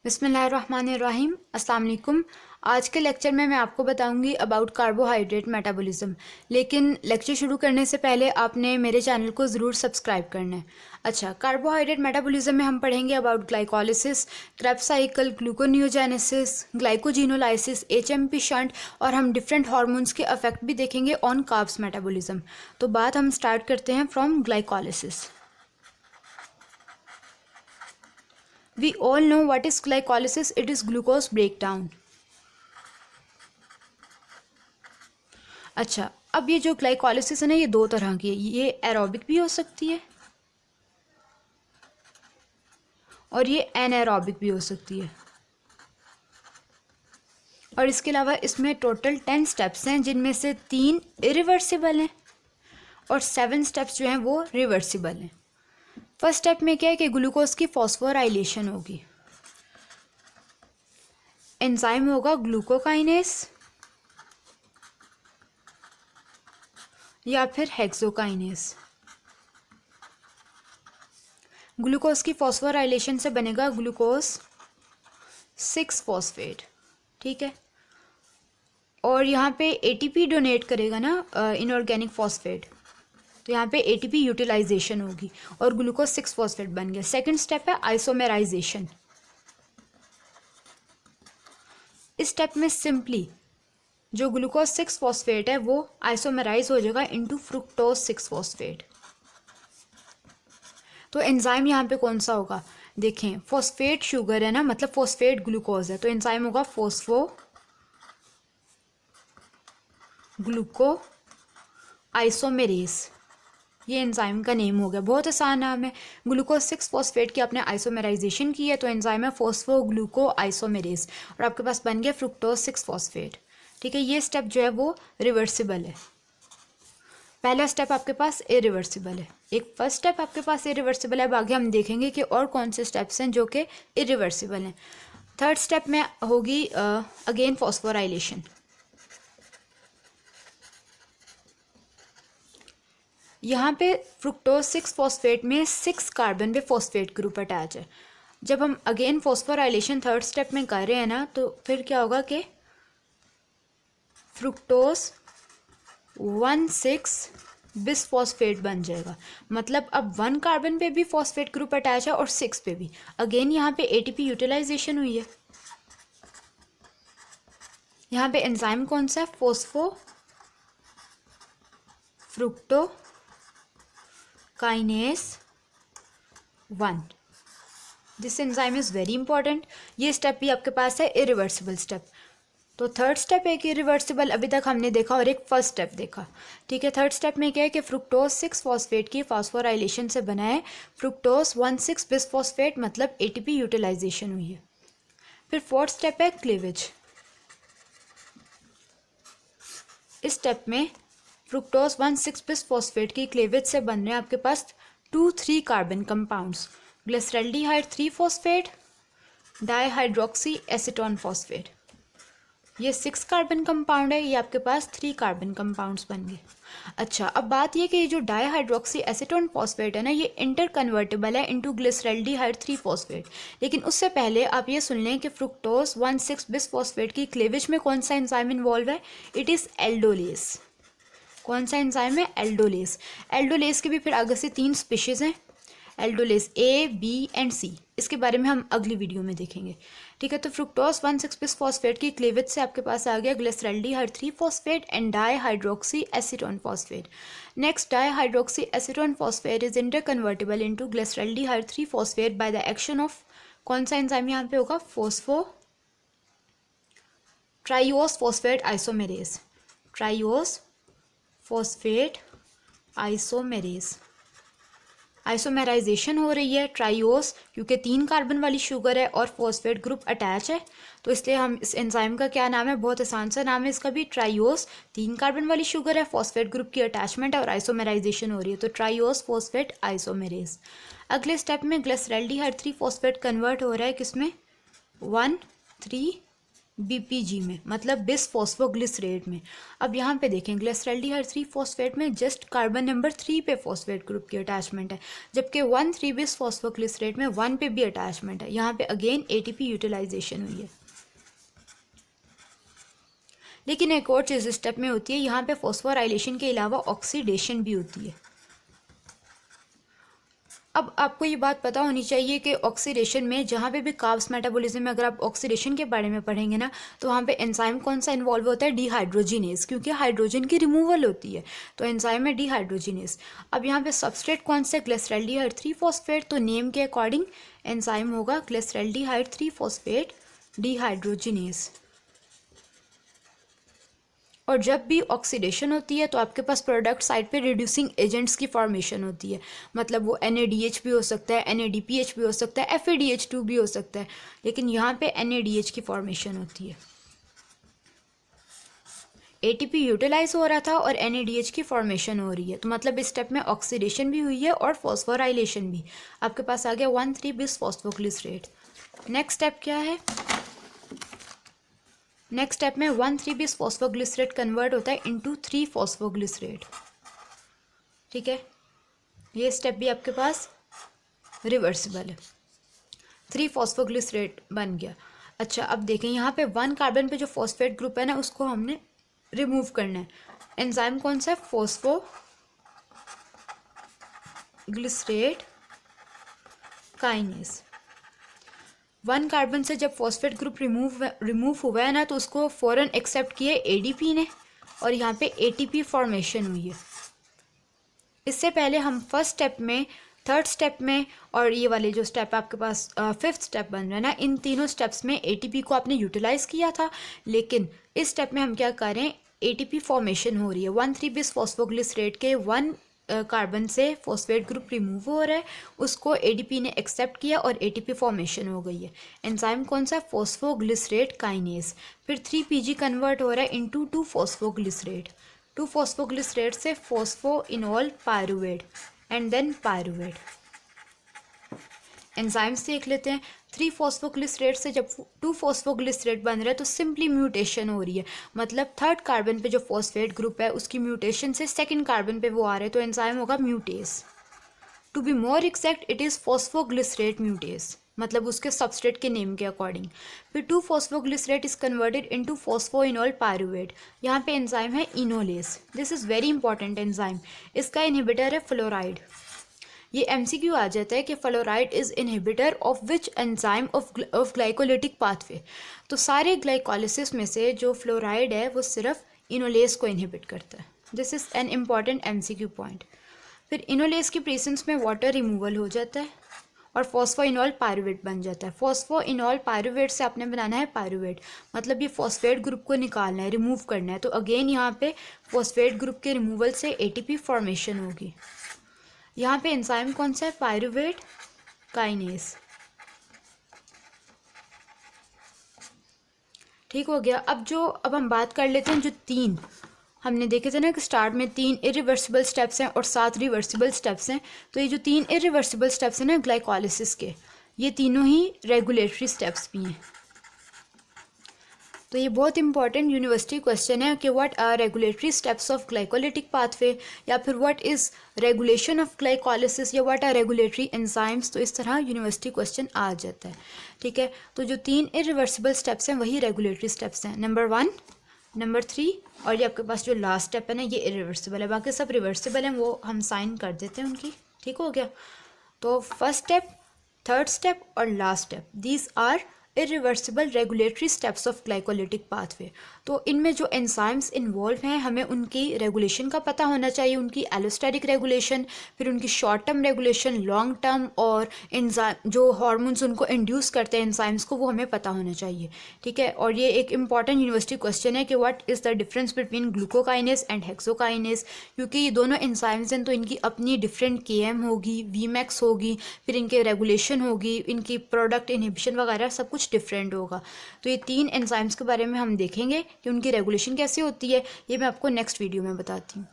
बिस्मिल्लाहिर्रहमानिर्रहीम। अस्सलाम वालेकुम। आज के लेक्चर में मैं आपको बताऊंगी अबाउट कार्बोहाइड्रेट मेटाबॉलिज्म। लेकिन लेक्चर शुरू करने से पहले आपने मेरे चैनल को ज़रूर सब्सक्राइब करना है। अच्छा, कार्बोहाइड्रेट मेटाबॉलिज्म में हम पढ़ेंगे about glycolysis, Krebs cycle, gluconeogenesis, glycogenolysis, HMP shunt, और हम डिफरेंट हार्मोन्स के अफेक्ट भी देखेंगे ऑन कार्ब्स मेटाबॉलिज्म। तो बात हम स्टार्ट करते हैं from glycolysis. We all know what is glycolysis. It is glucose breakdown. अच्छा, अब ये जो ग्लाइकोलिसिस है ना, ये दो तरह की है। ये एरोबिक भी हो सकती है और ये एनएरोबिक भी हो सकती है। और इसके अलावा इसमें टोटल 10 स्टेप्स हैं, जिनमें से 3 इरिवर्सिबल हैं और 7 स्टेप्स जो हैं वो रिवर्सिबल हैं। फर्स्ट स्टेप में क्या है कि ग्लूकोज की फॉस्फोराइलेशन होगी। एंजाइम होगा ग्लूकोकाइनेस या फिर हेक्सोकाइनेस। ग्लूकोज की फॉस्फोराइलेशन से बनेगा ग्लूकोज 6 फॉस्फेट, ठीक है। और यहाँ पे एटीपी डोनेट करेगा ना इनऑर्गेनिक फॉस्फेट, तो यहाँ पे एटीपी यूटिलाइजेशन होगी और ग्लूकोज 6 फॉस्फेट बन गया। सेकंड स्टेप है आइसोमेराइजेशन। इस स्टेप में सिंपली जो ग्लूकोज 6 फॉस्फेट है वो आइसोमेराइज हो जाएगा इनटू फ्रुक्टोज 6 फॉस्फेट। तो एंजाइम यहाँ पे कौन सा होगा, देखें, फॉस्फेट शुगर है ना, मतलब फॉस्फेट ग्लूकोज है, तो एंजाइम होगा फॉस्फो ग्लूको आइसोमेरेस। ये एंजाइम का नेम हो गया, बहुत आसान नाम है। ग्लूकोज 6 फॉस्फेट की आपने आइसोमेराइजेशन की है, तो एंजाइम है फॉस्फो ग्लूको आइसोमेरेस, और आपके पास बन गया फ्रुक्टोज 6 फॉस्फेट, ठीक है। ये स्टेप जो है वो रिवर्सिबल है। पहला स्टेप आपके पास इरिवर्सिबल है। एक फर्स्ट स्टेप आपके पास इरिवर्सिबल है। अब आगे हम देखेंगे कि और कौन से स्टेप्स हैं जो कि इरिवर्सिबल हैं। थर्ड स्टेप में होगी अगेन फॉस्फोराइलेशन। यहाँ पे फ्रुक्टोज 6 फॉस्फेट में 6 कार्बन पे फॉस्फेट ग्रुप अटैच है। जब हम अगेन फॉस्फोराइलेशन थर्ड स्टेप में कर रहे हैं ना, तो फिर क्या होगा कि फ्रुक्टोज 1,6 बिसफॉस्फेट बन जाएगा। मतलब अब 1 कार्बन पे भी फॉस्फेट ग्रुप अटैच है और 6 पे भी। अगेन यहाँ पे एटीपी यूटिलाइजेशन हुई है। यहाँ पे एंजाइम कौन सा है, phospho fructo kinase 1। This enzyme is very important. ये स्टेप भी आपके पास है इरिवर्सिबल स्टेप। तो थर्ड स्टेप एक इरिवर्सिबल अभी तक हमने देखा और एक फर्स्ट स्टेप देखा, ठीक है। थर्ड स्टेप में क्या है कि फ्रुक्टोज 6 फॉस्फेट की फॉस्फोराइलेशन से बना है फ्रुक्टोज 1,6 बिसफॉस्फेट, मतलब एटीपी यूटिलाइजेशन हुई है। फिर फोर्थ स्टेप है क्लीवेज। इस स्टेप में फ्रुक्टोज 1,6 बिसफॉस्फेट की क्लीवेज से बन रहे हैं आपके पास 2,3 carbon compounds, glyceraldehyde 3 phosphate, dihydroxy acetone phosphate. ये 6 कार्बन कंपाउंड है, ये आपके पास 3 कार्बन कंपाउंड्स बन गए। अच्छा, अब बात ये कि ये जो डाईहाइड्रोक्सी एसीटोन फॉस्फेट है ना, ये इंटर कन्वर्टेबल है इनटू ग्लिसरल्डिहाइड 3 फॉस्फेट। लेकिन उससे पहले आप ये सुन लें कि फ्रुक्टोज 1,6 बिसफॉस्फेट की क्लेवेज में कौन सा एंजाइम इन्वॉल्व है, इट इज़ एल्डोलेस। कौन सा एंजाइम है, एल्डोलेस। एल्डोलेस के भी फिर आगे से 3 स्पीशीज़ हैं, एल्डोलेस ए, बी एंड सी। इसके बारे में हम अगली वीडियो में देखेंगे, ठीक है। तो फ्रुक्टोज 1,6 बिसफॉस्फेट की क्लीवेज से आपके पास आ गया glyceraldehyde 3 phosphate and dihydroxy acetone phosphate. Next, dihydroxy acetone phosphate is inter convertible into glyceraldehyde 3 phosphate by the action of कौन सा एंजाइम यहाँ पे होगा, phospho triose phosphate isomerase. Triose phosphate isomerase, isomerization हो रही है ट्राइओस, क्योंकि 3 कार्बन वाली शुगर है और फॉस्फेट ग्रुप अटैच है, तो इसलिए हम इस एंजाइम का क्या नाम है, बहुत आसान सा नाम है इसका भी, ट्राइओस। 3 कार्बन वाली शुगर है, फॉस्फेट ग्रुप की अटैचमेंट है और आइसोमेराइजेशन हो रही है, तो ट्राइओस फॉस्फेट आइसोमेरेज। अगले स्टेप में ग्लिसरल्डिहाइड 3 फॉस्फेट कन्वर्ट हो रहा है किसमें, 1,3 BPG में, मतलब बिस फॉस्फोग्लिसरेट में। अब यहाँ पे देखें ग्लिसरॉल्डिहाइड 3 फॉस्फेट में जस्ट कार्बन नंबर 3 पे फॉस्फेट ग्रुप की अटैचमेंट है, जबकि 1,3 बिस फॉस्फोग्लिसरेट में 1 पे भी अटैचमेंट है। यहाँ पे अगेन ATP यूटिलाइजेशन हुई है। लेकिन एक और चीज़ इस स्टेप में होती है, यहाँ पे फॉस्फोराइलेशन के अलावा ऑक्सीडेशन भी होती है। अब आपको ये बात पता होनी चाहिए कि ऑक्सीडेशन में जहाँ पे भी कार्ब्स मेटाबॉलिज्म में अगर आप ऑक्सीडेशन के बारे में पढ़ेंगे ना, तो वहाँ पे एंजाइम कौन सा इन्वॉल्व होता है? डिहाइड्रोजिनेज, क्योंकि हाइड्रोजन की रिमूवल होती है, तो एंजाइम है डिहाइड्रोजिनेज। अब यहाँ पे सबस्ट्रेट कौन सा? ग्लिसरॉल्डिहाइड 3 फॉस्फेट, तो नेम के अकॉर्डिंग एंजाइम होगा ग्लिसरॉल्डिहाइड 3 फॉस्फेट डिहाइड्रोजिनेज। और जब भी ऑक्सीडेशन होती है तो आपके पास प्रोडक्ट साइड पे रिड्यूसिंग एजेंट्स की फॉर्मेशन होती है, मतलब वो NADH भी हो सकता है, NADPH भी हो सकता है, FADH2 भी हो सकता है, लेकिन यहाँ पे NADH की फॉर्मेशन होती है। ATP यूटिलाइज हो रहा था और NADH की फॉर्मेशन हो रही है, तो मतलब इस स्टेप में ऑक्सीडेशन भी हुई है और फॉस्फोराइलेशन भी। आपके पास आ गया 1,3 बिस फॉस्फोग्लिसरेट। नेक्स्ट स्टेप क्या है? नेक्स्ट स्टेप में 1,3 बिस फॉस्फोग्लिसरेट कन्वर्ट होता है इनटू 3 फॉस्फोग्लिसरेट। ठीक है, ये स्टेप भी आपके पास रिवर्सिबल है। 3 फॉस्फोग्लिसरेट बन गया। अच्छा, अब देखें यहाँ पे 1 कार्बन पे जो फॉस्फेट ग्रुप है ना, उसको हमने रिमूव करना है। एंजाइम कौन सा है? Phosphoglycerate kinase. 1 कार्बन से जब फॉस्फेट ग्रुप रिमूव हुआ है ना, तो उसको फ़ौरन एक्सेप्ट किया ADP ने और यहाँ पे ATP फॉर्मेशन हुई है। इससे पहले हम फर्स्ट स्टेप में, थर्ड स्टेप में और ये वाले जो स्टेप आपके पास 5th स्टेप बन रहा है ना, इन तीनों स्टेप्स में ATP को आपने यूटिलाइज किया था, लेकिन इस स्टेप में हम क्या कर रहे हैं? ATP फॉर्मेशन हो रही है। 1,3 बिस फॉस्फोग्लिसरेट के 1 कार्बन से फॉस्फेट ग्रुप रिमूव हो रहा है, उसको ADP ने एक्सेप्ट किया और ATP फॉर्मेशन हो गई है। एंजाइम कौन सा? Phosphoglycerate kinase. फिर 3PG कन्वर्ट हो रहा है इनटू 2 फॉस्फोग्लिसरेट। 2 फॉस्फोग्लिसरेट से phosphoenolpyruvate and then pyruvate. Enzymes देख लेते हैं। 3 फॉस्फोग्लिसरेट से जब 2 फॉस्फोग्लिसरेट बन रहा है तो सिंपली म्यूटेशन हो रही है, मतलब 3rd कार्बन पे जो फॉस्फेट ग्रुप है उसकी म्यूटेशन से 2nd कार्बन पे वो आ रहा है, तो एंजाइम होगा mutase. To be more exact it is phosphoglycerate mutase, मतलब उसके सबस्ट्रेट के नेम के अकॉर्डिंग। फिर 2 phosphoglycerate is converted into phosphoenolpyruvate. यहाँ पे एंजाइम है enolase. This is very important enzyme. इसका इनहिबिटर है फ्लोराइड। ये MCQ आ जाता है कि fluoride is inhibitor of which enzyme of glycolytic pathway. तो सारे ग्लाइकोलिसिस में से जो फ्लोराइड है वो सिर्फ इनोलेज को इनहिबिट करता है। This is an important MCQ point. फिर इनोलेज की प्रेजेंस में वाटर रिमूवल हो जाता है और फॉस्फोइनॉल पायरुवेट बन जाता है। फॉस्फोइनॉल पायरुवेट से आपने बनाना है पायरुवेट, मतलब ये फॉस्फेट ग्रुप को निकालना है, रिमूव करना है। तो अगेन यहाँ पे फॉस्फेट ग्रुप के रिमूवल से ATP फॉर्मेशन होगी। यहाँ पे एंजाइम कौन सा है? Pyruvate kinase. ठीक हो गया। अब हम बात कर लेते हैं जो 3 हमने देखे थे ना कि स्टार्ट में 3 इरिवर्सिबल स्टेप्स हैं और 7 रिवर्सिबल स्टेप्स हैं। तो ये जो 3 इरिवर्सिबल स्टेप्स हैं ना ग्लाइकोलिसिस के, ये तीनों ही रेगुलेटरी स्टेप्स भी हैं। तो ये बहुत इंपॉर्टेंट यूनिवर्सिटी क्वेश्चन है कि what are regulatory steps of glycolytic pathway, या फिर what is regulation of glycolysis, या व्हाट आर रेगुलेटरी एंजाइम्स। तो इस तरह यूनिवर्सिटी क्वेश्चन आ जाता है। ठीक है, तो जो 3 इरिवर्सिबल स्टेप्स हैं वही रेगुलेटरी स्टेप्स हैं, नंबर 1, नंबर 3 और ये आपके पास जो लास्ट स्टेप है ना ये इरिवर्सिबल है। बाकी सब रिवर्सिबल हैं, वो हम साइन कर देते हैं उनकी। ठीक हो गया। तो फर्स्ट स्टेप, थर्ड स्टेप और last step, these are irreversible regulatory steps of glycolytic pathway. तो इनमें जो एंजाइम्स इन्वॉल्व हैं हमें उनकी रेगुलेशन का पता होना चाहिए, उनकी एलोस्टेरिक रेगुलेशन, फिर उनकी short term regulation, long term, और एंजाइम जो हार्मोन्स उनको इंड्यूस करते हैं एंजाइम्स को, वो हमें पता होना चाहिए। ठीक है, और ये एक इंपॉर्टेंट यूनिवर्सिटी क्वेश्चन है कि what is the difference between glucokinase and hexokinase, क्योंकि ये दोनों एंजाइम्स हैं तो इनकी अपनी डिफरेंट KM होगी, Vmax होगी, फिर इनके रेगुलेशन होगी, इनकी प्रोडक्ट इनहिबिशन वगैरह सब कुछ डिफरेंट होगा। तो ये 3 एंजाइम्स के बारे में हम देखेंगे कि उनकी रेगुलेशन कैसे होती है, ये मैं आपको नेक्स्ट वीडियो में बताती हूँ।